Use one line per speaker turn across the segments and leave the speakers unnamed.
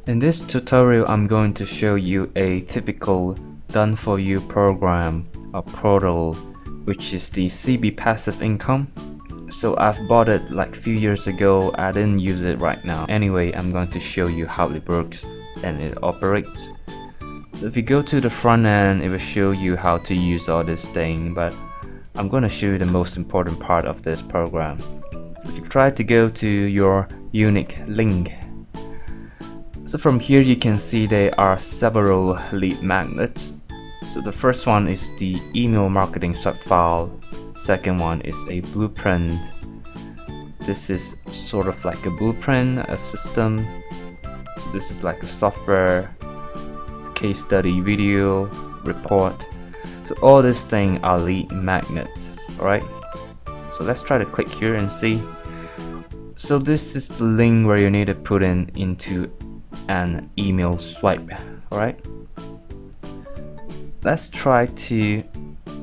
In this tutorial, I'm going to show you a typical done-for-you program or portal, which is the CB Passive Income. So I've bought it like a few years ago. I didn't use it right now. Anyway, I'm going to show you how it works and it operates. So if you go to the front end, it will show you how to use all this thing, but I'm going to show you the most important part of this program. So if you try to go to your unique link, so from here you can see there are several lead magnets. So the first one is the email marketing sub file. Second one is a blueprint. This is sort of like a blueprint, a system. So this is like a software, case study, video, report. So all these things are lead magnets, alright? So let's try to click here and see. So this is the link where you need to put into an email swipe, alright? Let's try to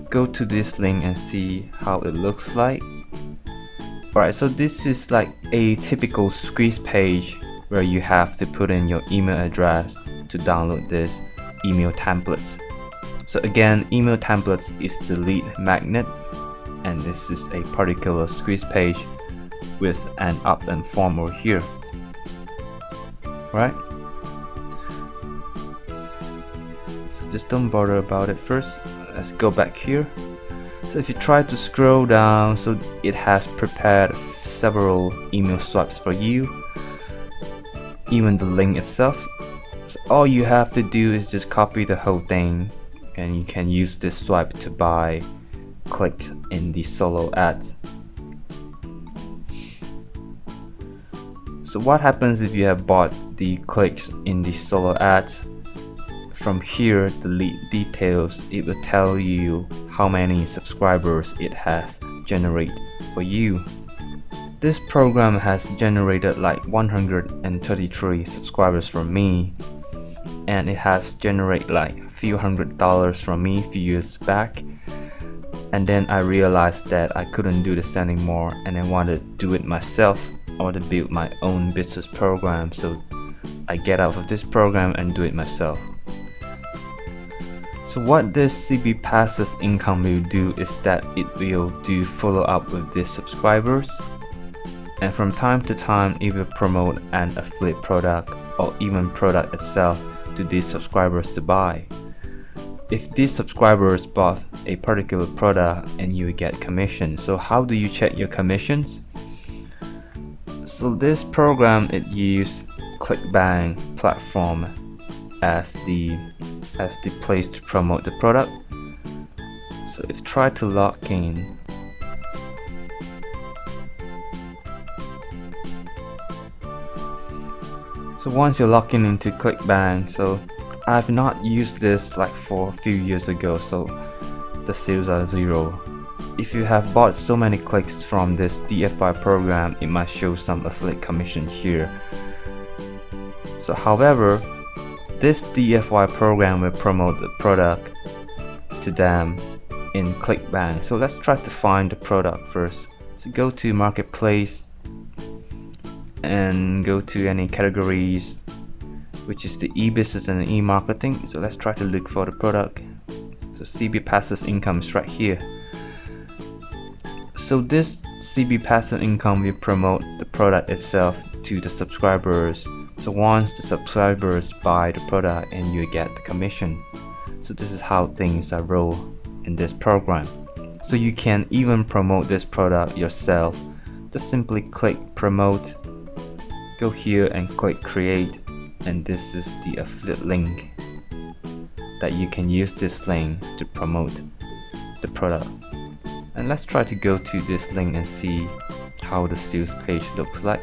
go to this link and see how it looks like. Alright, so this is like a typical squeeze page where you have to put in your email address to download this email templates. So again, email templates is the lead magnet, and this is a particular squeeze page with an opt-in form over here. Right? So just don't bother about it first. Let's go back here. So if you try to scroll down, so it has prepared several email swipes for you, even the link itself. So all you have to do is just copy the whole thing, and you can use this swipe to buy clicks in the solo ads. So what happens if you have bought the clicks in the solo ads? From here, the lead details, it will tell you how many subscribers it has generated for you. This program has generated like 133 subscribers for me, and it has generated like a few $100s from me a few years back. And then I realized that I couldn't do this anymore, and I wanted to do it myself. I want to build my own business program, so I get out of this program and do it myself. So what this CB Passive Income will do is that it will do follow up with these subscribers, and from time to time it will promote an affiliate product or even product itself to these subscribers to buy. If these subscribers bought a particular product, and you get commission. So how do you check your commissions? So this program, it uses ClickBank platform as the place to promote the product. So if try to log in, so once you're logged in into ClickBank, so I've not used this like for a few years ago, so the sales are 0. If you have bought so many clicks from this DFY program, it might show some affiliate commission here. So however, this DFY program will promote the product to them in ClickBank. So let's try to find the product first. So go to Marketplace and go to any categories, which is the e-business and e-marketing. So let's try to look for the product. So CB Passive Income is right here. So this CB Passive Income will promote the product itself to the subscribers. So once the subscribers buy the product, and you get the commission. So this is how things are rolled in this program. So you can even promote this product yourself. Just simply click promote, go here and click create, and this is the affiliate link that you can use this link to promote the product. And let's try to go to this link and see how the sales page looks like.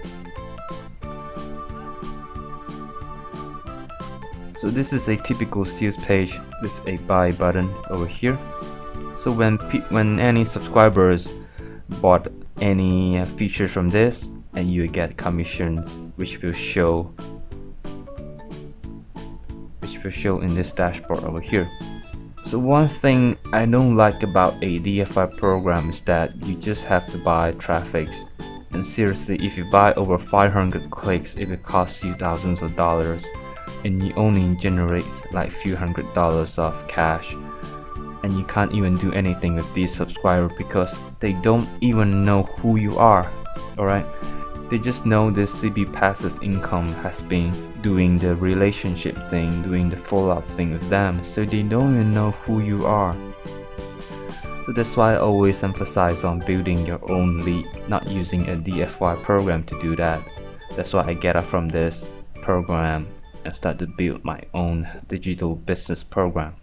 So this is a typical sales page with a buy button over here. So when any subscribers bought any features from this, and you get commissions, which will show in this dashboard over here. So one thing I don't like about a DFY program is that you just have to buy traffic, and seriously, if you buy over 500 clicks, it will cost you thousands of dollars. and you only generate like few $100s of cash, and you can't even do anything with these subscribers because they don't even know who you are. Alright, they just know this CB passive income has been doing the relationship thing, doing the follow-up thing with them, so they don't even know who you are. So that's why I always emphasize on building your own lead, not using a DFY program to do that. That's why I get up from this program and start to build my own digital business program.